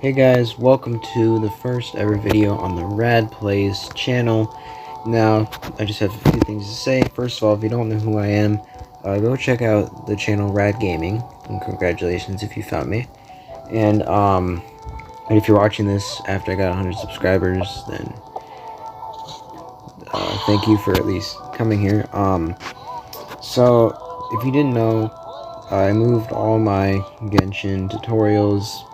Hey guys, welcome to the first ever video on the Rad Plays channel. Now, I just have a few things to say. First of all, if you don't know who I am, go check out the channel Rad Gaming, and congratulations if you found me. And if you're watching this after I got 100 subscribers, then thank you for at least coming here. So, if you didn't know, I moved all my Genshin tutorials,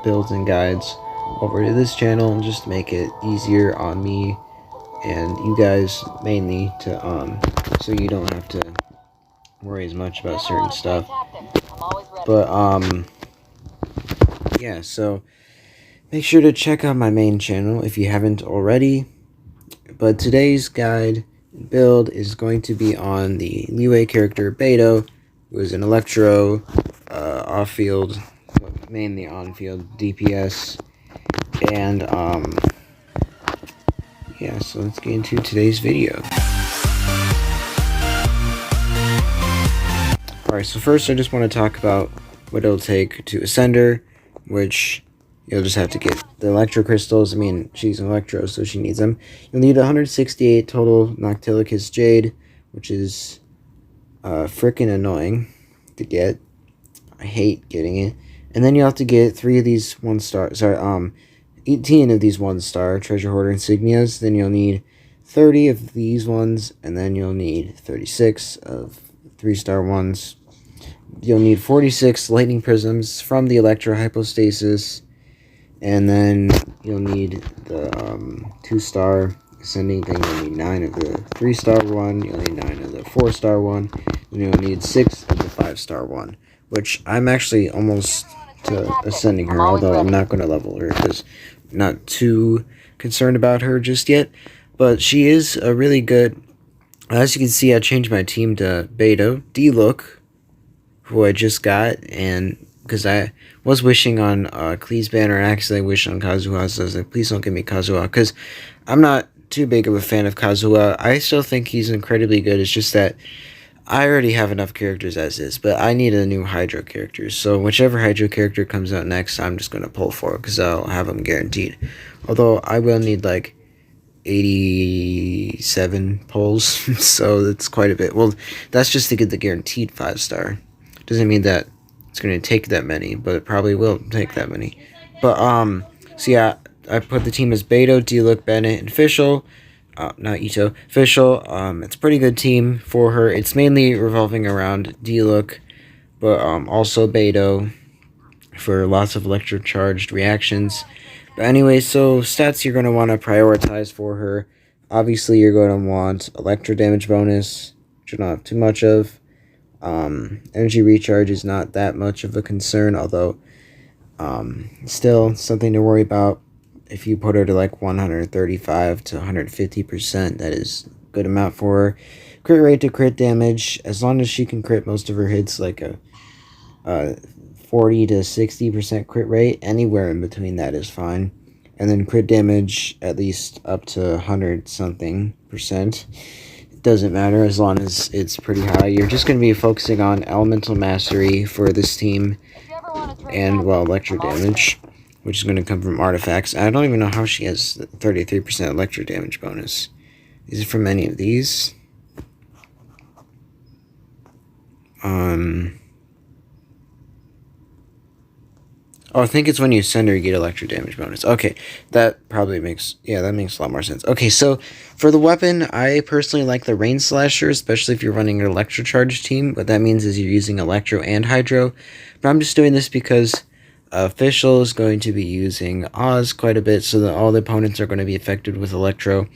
builds, and guides over to this channel and just to make it easier on me and you guys mainly to so you don't have to worry as much about certain stuff. But yeah, so make sure to check out my main channel if you haven't already. But today's guide build is going to be on the Leeway character Beidou, who is an Electro, off-field, mainly on-field DPS, and yeah, so let's get into today's video. Alright, so first I just want to talk about what it'll take to ascend her, which you'll just have to get the Electro Crystals. I mean, she's an Electro, so she needs them. You'll need 168 total Noctilicus Jade, which is freaking annoying to get. I hate getting it. And then you have to get 3 of these 1-star, 18 of these 1-star Treasure Hoarder Insignias. Then you'll need 30 of these ones, and then you'll need 36 of 3-star ones. You'll need 46 Lightning Prisms from the Electro Hypostasis, and then you'll need the 2-star Ascending thing. You'll need 9 of the 3-star one, you'll need 9 of the 4-star one, and you'll need 6 of the 5-star one, which I'm actually almost to ascending her, although I'm not going to level her because I'm not too concerned about her just yet. But she is a really good. As you can see, I changed my team to Beidou, D-Look, who I just got, and because I was wishing on Klee's banner and accidentally wished on Kazuha, so I was like, please don't give me Kazuha, because I'm not too big of a fan of Kazuha. I still think he's incredibly good. It's just that I already have enough characters as is, but I need a new Hydro character. So whichever Hydro character comes out next, I'm just going to pull for because I'll have them guaranteed. Although I will need like 87 pulls, so that's quite a bit. Well, that's just to get the guaranteed 5-star. Doesn't mean that it's going to take that many, but it probably will take that many. But, so yeah, I put the team as Beidou, D-Look, Bennett, and Fischl. Not Ito, Fischl. It's a pretty good team for her. It's mainly revolving around D-Look, but also Beidou for lots of electrocharged reactions. But anyway, so stats you're going to want to prioritize for her. Obviously, you're going to want electro damage bonus, which you don't have too much of. Energy recharge is not that much of a concern, although still something to worry about. If you put her to like 135 to 150%, that is a good amount for her. Crit rate to crit damage, as long as she can crit most of her hits, like a 40 to 60% crit rate, anywhere in between that is fine. And then crit damage at least up to 100 something percent. It doesn't matter as long as it's pretty high. You're just going to be focusing on elemental mastery for this team, and well, electro damage, which is going to come from artifacts. I don't even know how she has 33% electro damage bonus. Is it from any of these? Oh, I think it's when you send her, you get electro damage bonus. Okay, that probably makes, yeah, that makes a lot more sense. Okay, so for the weapon, I personally like the Rain Slasher, especially if you're running an electro charge team. What that means is you're using electro and hydro. But I'm just doing this because Fischl is going to be using Oz quite a bit, so that all the opponents are going to be affected with Electro.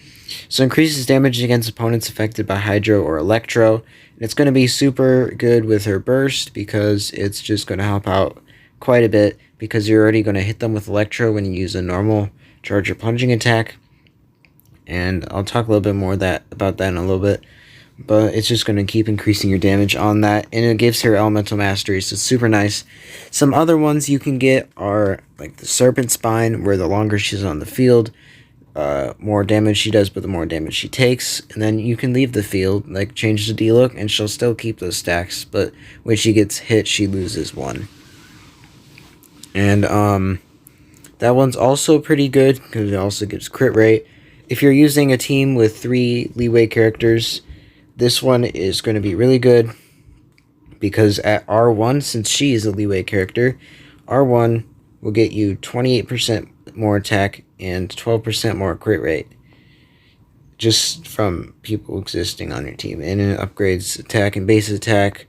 So increases damage against opponents affected by Hydro or Electro. And it's going to be super good with her Burst because it's just going to help out quite a bit because you're already going to hit them with Electro when you use a normal charge or plunging attack. And I'll talk a little bit more about that in a little bit. But it's just going to keep increasing your damage on that. And it gives her elemental mastery, so it's super nice. Some other ones you can get are like the Serpent Spine, where the longer she's on the field, more damage she does, but the more damage she takes. And then you can leave the field, like change the D-Look, and she'll still keep those stacks. But when she gets hit, she loses 1. And That one's also pretty good because it also gives crit rate. If you're using a team with 3 leeway characters, this one is going to be really good because at R1, since she is a leeway character, R1 will get you 28% more attack and 12% more crit rate just from people existing on your team. And it upgrades attack and base attack.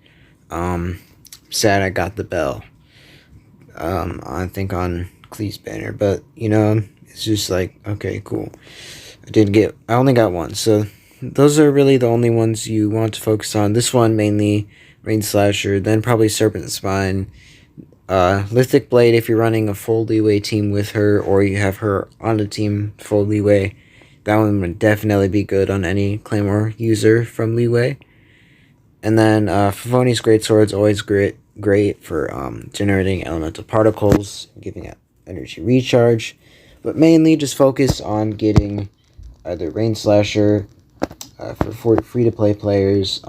Sad I got the bell. I think on Cleese banner, but it's just like, okay, cool. I only got one, so those are really the only ones you want to focus on. This one mainly Rain Slasher, then probably Serpent Spine, Lithic Blade if you're running a full leeway team with her, or you have her on the team full leeway. That one would definitely be good on any Claymore user from leeway. And then Favoni's Greatsword's always great for generating elemental particles, giving it energy recharge, but mainly just focus on getting either Rain Slasher for free-to-play players,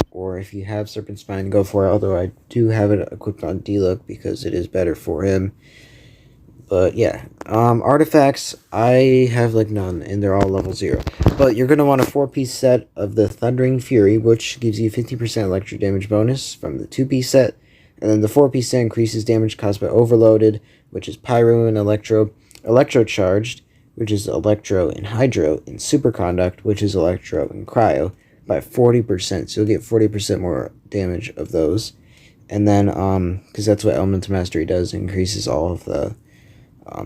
or if you have Serpent Spine, go for it, although I do have it equipped on D-Look because it is better for him. But yeah, artifacts, I have like none, and they're all level 0. But you're going to want a 4-piece set of the Thundering Fury, which gives you 50% electric damage bonus from the 2-piece set. And then the 4-piece set increases damage caused by Overloaded, which is Pyro and Electro. Electro Charged, which is Electro and Hydro. And Superconduct, which is Electro and Cryo, by 40%. So you'll get 40% more damage of those. And then, because that's what Elemental Mastery does, increases all of the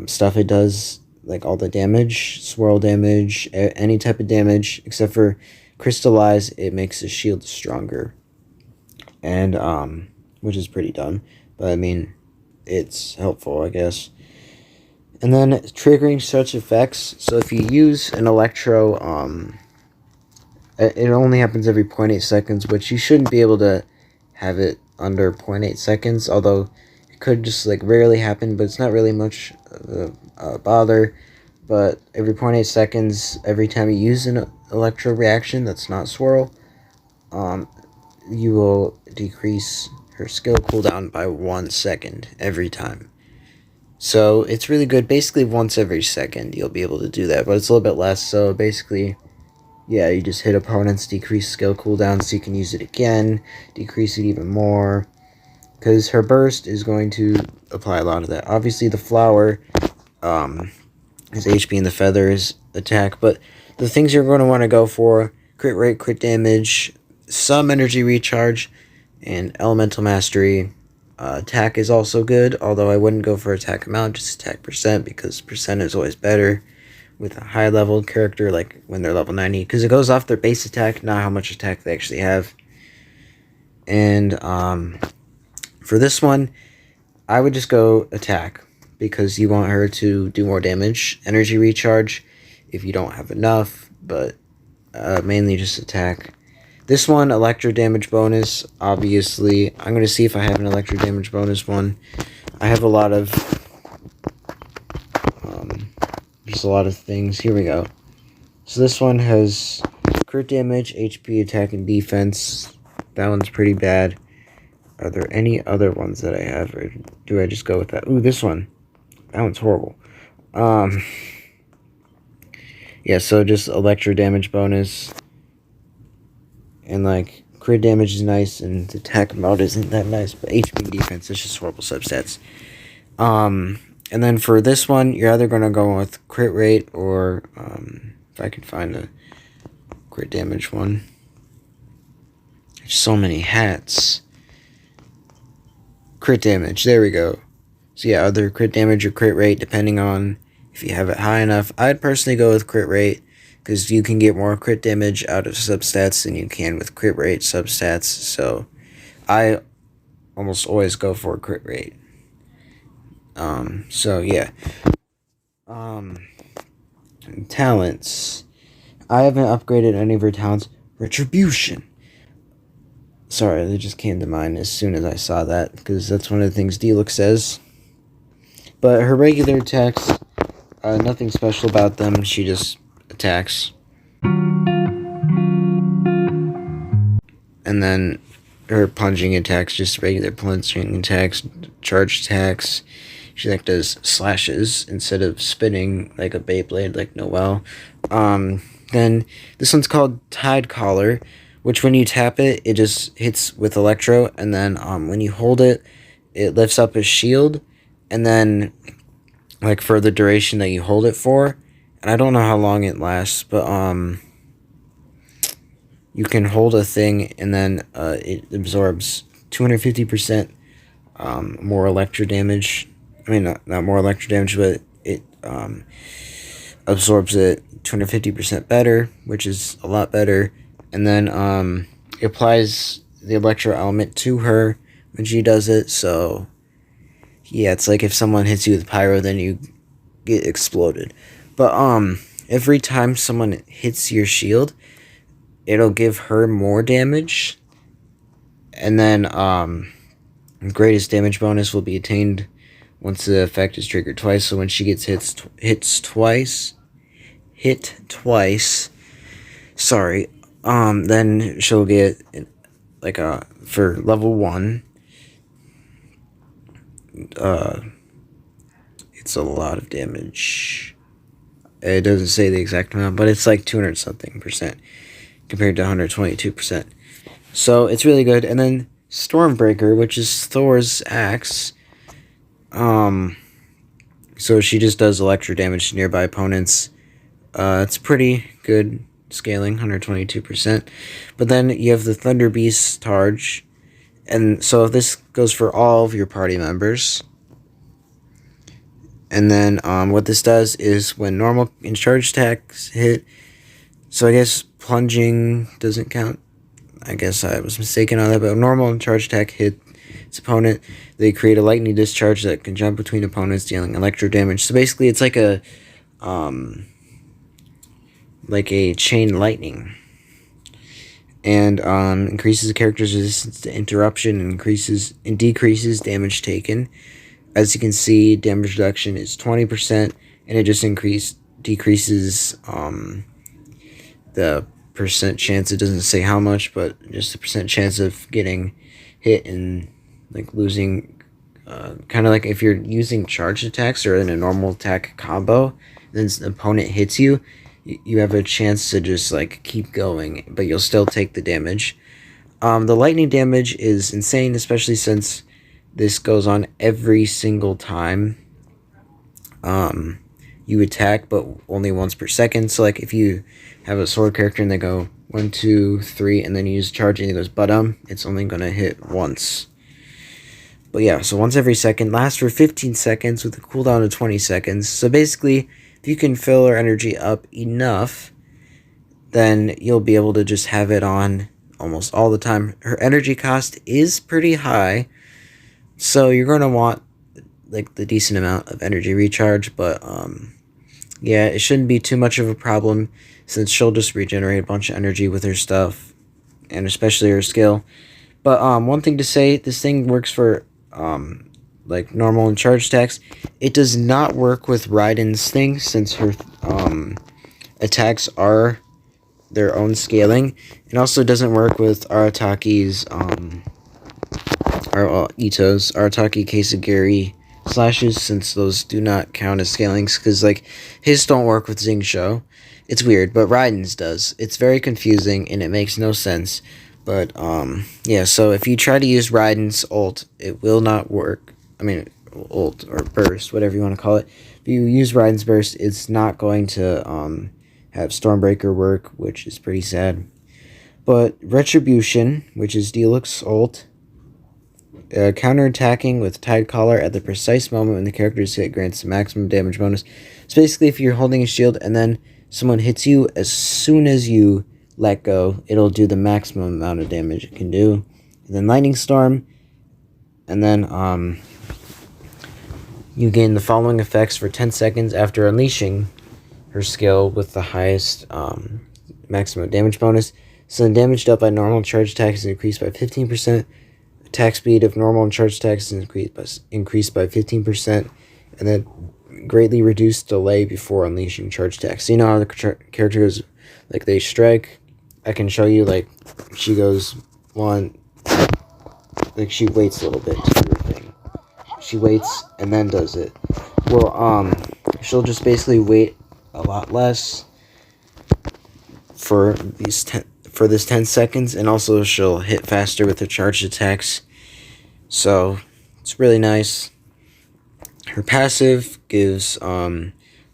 stuff it does, like all the damage, swirl damage, any type of damage, except for Crystallize, it makes the shield stronger. And, which is pretty dumb, but I mean, it's helpful, I guess. And then triggering such effects, so if you use an Electro, it only happens every 0.8 seconds, which you shouldn't be able to have it under 0.8 seconds, although it could just like rarely happen, but it's not really much of a bother. But every 0.8 seconds, every time you use an Electro reaction that's not swirl, you will decrease her skill cooldown by 1 second every time. So it's really good. Basically once every second you'll be able to do that, but it's a little bit less. So basically, yeah, you just hit opponents, decrease skill cooldown so you can use it again, decrease it even more, because her burst is going to apply a lot of that. Obviously the flower is HP and the feathers attack, but the things you're going to want to go for: crit rate, crit damage, some energy recharge, and elemental mastery. Attack is also good, although I wouldn't go for attack amount, just attack percent, because percent is always better with a high level character, like when they're level 90, because it goes off their base attack, not how much attack they actually have. And for this one, I would just go attack, because you want her to do more damage. Energy recharge if you don't have enough, but mainly just attack. This one, electro damage bonus, obviously. I'm going to see if I have an electro damage bonus one. I have a lot of, just a lot of things. Here we go. So this one has crit damage, HP, attack, and defense. That one's pretty bad. Are there any other ones that I have, or do I just go with that? Ooh, this one. That one's horrible. Yeah, so just electro damage bonus. And like crit damage is nice, and attack mode isn't that nice, but HP defense is just horrible substats. And then for this one, you're either gonna go with crit rate, or if I can find a crit damage one. There's so many hats. Crit damage, there we go. So yeah, either crit damage or crit rate, depending on if you have it high enough. I'd personally go with crit rate, because you can get more crit damage out of substats than you can with crit rate substats. So I almost always go for crit rate. So yeah. Talents. I haven't upgraded any of her talents. Retribution. Sorry, they just came to mind as soon as I saw that, because that's one of the things D-Look says. But her regular attacks, nothing special about them. She just attacks. And then her plunging attacks, just regular plunging attacks, charge attacks. she like does slashes instead of spinning like a Beyblade like Noelle. Then this one's called Tide Collar, which when you tap it, it just hits with Electro, and then when you hold it, it lifts up his shield, and then like for the duration that you hold it for, and I don't know how long it lasts, but you can hold a thing and then it absorbs 250% more electro damage. I mean, not more electro damage, but it absorbs it 250% better, which is a lot better. And then it applies the electro element to her when she does it. So yeah, it's like if someone hits you with pyro, then you get exploded. But every time someone hits your shield, it'll give her more damage. And then greatest damage bonus will be attained once the effect is triggered twice. So when she gets hit twice, then she'll get like for level 1, it's a lot of damage. It doesn't say the exact amount, but it's like 200 something percent compared to 122%. So it's really good. And then Stormbreaker, which is Thor's axe. So she just does electro damage to nearby opponents. It's pretty good scaling, 122%. But then you have the Thunder Beast charge. And so this goes for all of your party members. And then what this does is when normal and charge attacks hit, so I guess plunging doesn't count. I guess I was mistaken on that, but normal and charge attack hit its opponent. They create a lightning discharge that can jump between opponents, dealing electro damage. So basically, it's like a chain lightning, and increases the character's resistance to interruption, and decreases damage taken. As you can see, damage reduction is 20%, and it just decreases the percent chance. It doesn't say how much, but just the percent chance of getting hit and like losing. Kind of like if you're using charged attacks or in a normal attack combo, then the opponent hits you, you have a chance to just like keep going, but you'll still take the damage. The lightning damage is insane, especially since this goes on every single time you attack, but only once per second. So like if you have a sword character and they go 1, 2, 3, and then you use charge and it goes bottom, it's only gonna hit once. But yeah, so once every second, lasts for 15 seconds with a cooldown of 20 seconds. So basically, if you can fill her energy up enough, then you'll be able to just have it on almost all the time. Her energy cost is pretty high, so you're going to want like the decent amount of energy recharge, but yeah, it shouldn't be too much of a problem since she'll just regenerate a bunch of energy with her stuff, and especially her skill. But one thing to say, this thing works for like normal and charge attacks. It does not work with Raiden's thing since her attacks are their own scaling. It also doesn't work with Arataki's Ito's Arataki Kasagiri slashes, since those do not count as scalings, because like his don't work with Xingqiu. It's weird, but Raiden's does. It's very confusing and it makes no sense. But yeah, so if you try to use Raiden's ult, it will not work. I mean, ult or burst, whatever you want to call it. If you use Raiden's burst, it's not going to have Stormbreaker work, which is pretty sad. But Retribution, which is Diluc's ult, counterattacking with Tide Collar at the precise moment when the character is hit grants the maximum damage bonus. So basically, if you're holding a shield and then someone hits you, as soon as you let go, it'll do the maximum amount of damage it can do. And then Lightning Storm, and then you gain the following effects for 10 seconds after unleashing her skill with the highest maximum damage bonus. So the damage dealt by normal and charged attacks is increased by 15%. Attack speed of normal and charged attacks is increased by 15%. And then greatly reduced delay before unleashing charged attacks. So you know how the character goes, like they strike. I can show you, like, she goes one, like she waits a little bit to do her thing. she waits and then does it. Well, she'll just basically wait a lot less for this 10 seconds, and also she'll hit faster with her charged attacks. So it's really nice. Her passive gives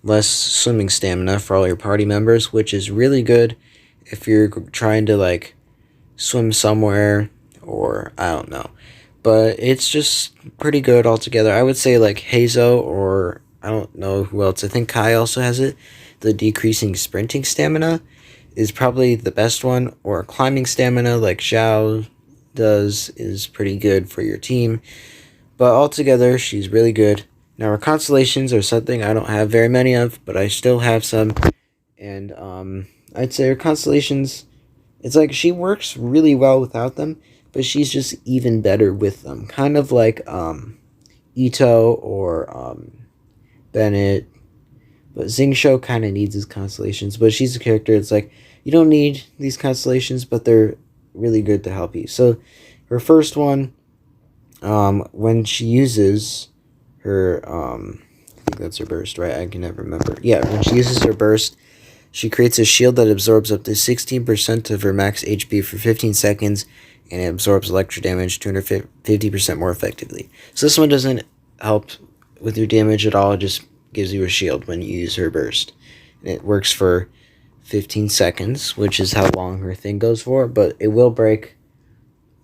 less swimming stamina for all your party members, which is really good if you're trying to like swim somewhere, or I don't know. But it's just pretty good altogether. I would say like Hazo, or I don't know who else. I think Kai also has it. The decreasing sprinting stamina is probably the best one, or climbing stamina like Xiao does is pretty good for your team. But altogether, she's really good. Now, her constellations are something I don't have very many of, but I still have some. And I'd say her constellations, it's like she works really well without them, but she's just even better with them. Kind of like Ito or Bennett. But Xingqiu kind of needs his constellations, but she's a character, it's like, you don't need these constellations, but they're really good to help you. So, her first one, when she uses her, I think that's her burst, right? I can never remember. Yeah, when she uses her burst, she creates a shield that absorbs up to 16% of her max HP for 15 seconds, and it absorbs electro damage 250% more effectively. So this one doesn't help with your damage at all, it just gives you a shield when you use her burst. And it works for 15 seconds, which is how long her thing goes for, but it will break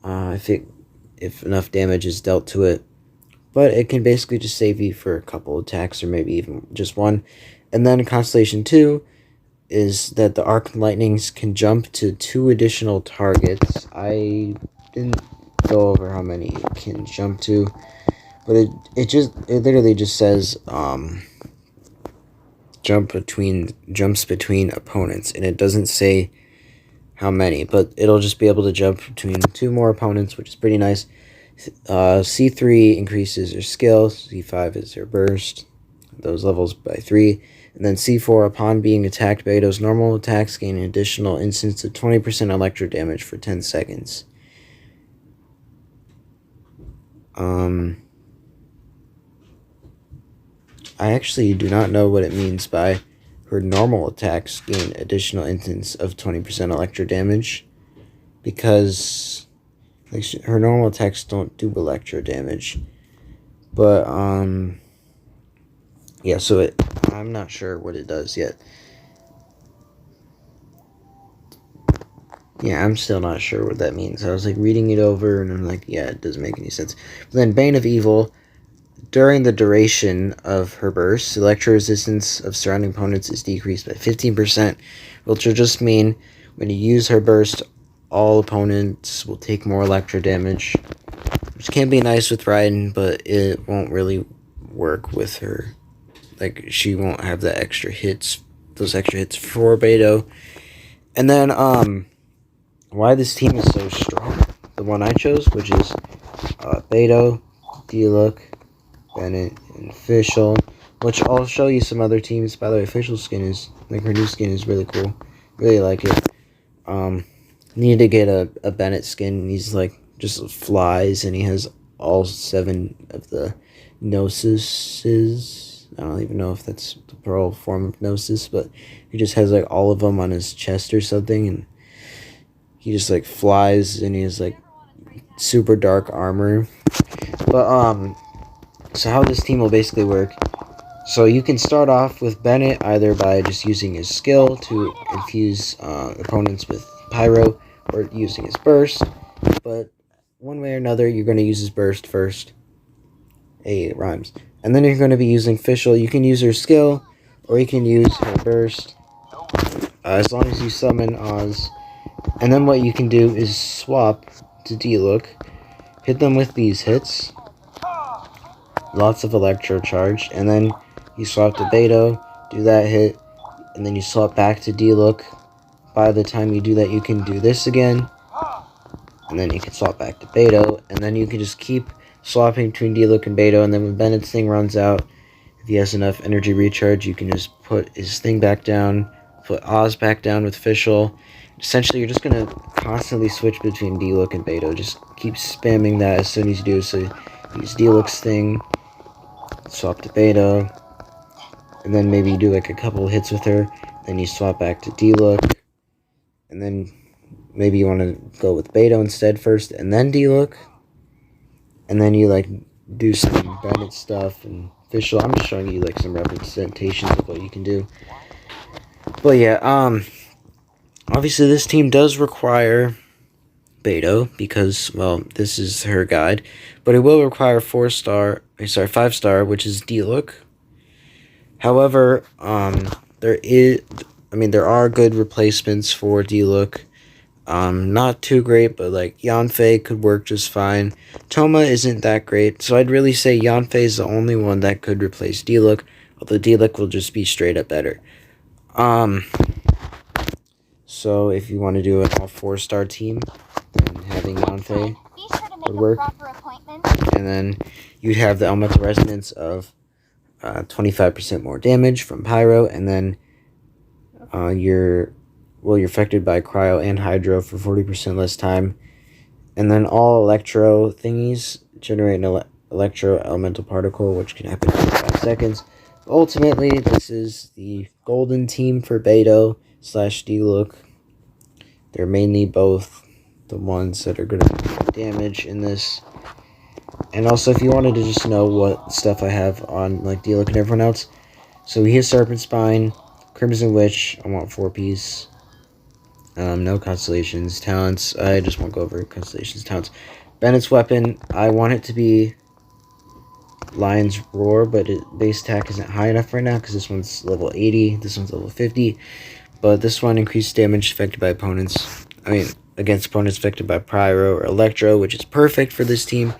if enough damage is dealt to it. But it can basically just save you for a couple attacks, or maybe even just one. And then Constellation 2 is that the Arc Lightnings can jump to 2 additional targets. I didn't go over how many it can jump to, but it literally just says jumps between opponents, and it doesn't say how many, but it'll just be able to jump between 2 more opponents, which is pretty nice. C3 increases her skill, C5 is her burst, those levels by 3, and then C4, upon being attacked, Beidou's normal attacks gain an additional instance of 20% electro damage for 10 seconds. I actually do not know what it means by her normal attacks gain additional instance of 20% electro damage, because like her normal attacks don't do electro damage. But yeah, so I'm not sure what it does yet. Yeah, I'm still not sure what that means. I was like reading it over, and I'm like, yeah, it doesn't make any sense. But then Bane of Evil, during the duration of her burst, electro resistance of surrounding opponents is decreased by 15%, which will just mean when you use her burst, all opponents will take more electro damage, which can be nice with Raiden, but it won't really work with her. Like, she won't have those extra hits for Beidou. And then, why this team is so strong, the one I chose, which is Beidou, Diluc, Bennett, and Official, which I'll show you some other teams. By the way, Official skin is, like, her new skin is really cool. Really like it. Need to get a Bennett skin. He's like just flies, and he has all 7 of the Gnosises. I don't even know if that's the plural form of Gnosis, but he just has like all of them on his chest or something, and he just like flies, and he has like super dark armor. But so how this team will basically work. So you can start off with Bennett either by just using his skill to infuse opponents with Pyro, or using his burst, but one way or another, you're going to use his burst first. Hey, it rhymes. And then you're going to be using Official. You can use her skill, or you can use her burst, as long as you summon Oz. And then what you can do is swap to Diluc, hit them with these hits, lots of electro charge, and then you swap to Beidou, do that hit, and then you swap back to Diluc. By the time you do that, you can do this again, and then you can swap back to Beidou, and then you can just keep swapping between Diluc and Beidou, and then when Bennett's thing runs out, if he has enough energy recharge, you can just put his thing back down, put Oz back down with Official. Essentially, you're just going to constantly switch between Diluc and Beidou. Just keep spamming that as soon as you do. So use Diluc's thing, swap to Beidou, and then maybe you do like a couple hits with her, then you swap back to D-Look, and then maybe you want to go with Beidou instead first, and then D-Look, and then you like do some Bennett stuff and official. I'm just showing you like some representations of what you can do. But yeah, obviously this team does require Beidou because, well, this is her guide, but it will require 5-star, which is D-Look. However, there are good replacements for D-Look. Not too great, but like Yanfei could work just fine. Toma isn't that great, so I'd really say Yanfei is the only one that could replace D-Look, although D-Look will just be straight up better. So if you want to do an all 4-star team, then having Yanfei would work. And then you'd have the Elemental Resonance of 25% more damage from Pyro, and then you're affected by Cryo and Hydro for 40% less time. And then all Electro thingies generate an Electro Elemental Particle, which can happen in 5 seconds. Ultimately, this is the golden team for Beidou / D-Look. They're mainly both the ones that are going to do damage in this. And also, if you wanted to just know what stuff I have on like D-Look and everyone else, so he has Serpent Spine, Crimson Witch, I want 4-piece. No Constellations, talents. I just won't go over Constellations, talents. Bennett's weapon, I want it to be Lion's Roar, but base attack isn't high enough right now because this one's level 80, this one's level 50. But this one increases damage affected by opponents. Against opponents affected by Pyro or Electro, which is perfect for this team.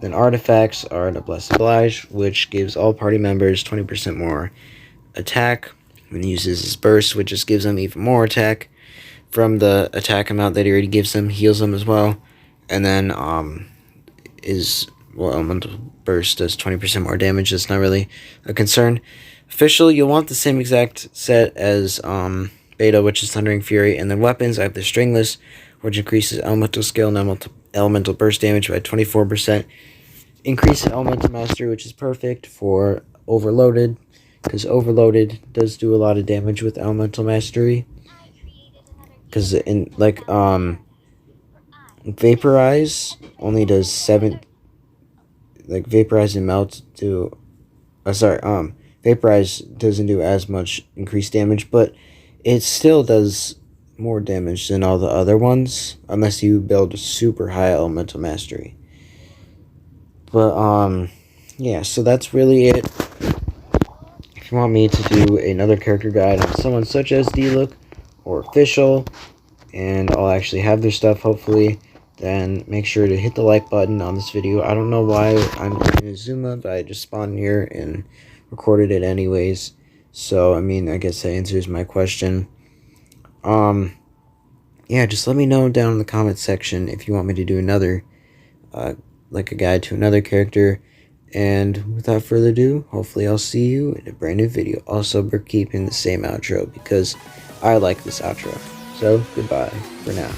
Then artifacts are the Blessed Oblige, which gives all party members 20% more attack. When he uses his burst, which just gives them even more attack from the attack amount that he already gives them, heals them as well. And then Elemental Burst does 20% more damage. That's not really a concern. Official, you'll want the same exact set as Beidou, which is Thundering Fury. And then weapons, I have the Stringless, which increases Elemental Skill and Elemental Burst damage by 24%. Increase in Elemental Mastery, which is perfect for Overloaded, because Overloaded does do a lot of damage with Elemental Mastery. Because Vaporize only does 7. Vaporize and Melt do. Vaporize doesn't do as much increased damage, but it still does more damage than all the other ones, unless you build a super high Elemental Mastery. But yeah, so that's really it. If you want me to do another character guide on someone such as D-Look or Official, and I'll actually have their stuff hopefully, then make sure to hit the like button on this video. I don't know why I'm in Zuma, but I just spawned here and recorded it anyways. So, I guess that answers my question. Yeah, just let me know down in the comment section if you want me to do another, like a guide to another character. And without further ado, hopefully I'll see you in a brand new video. Also, we're keeping the same outro because I like this outro. So, goodbye for now.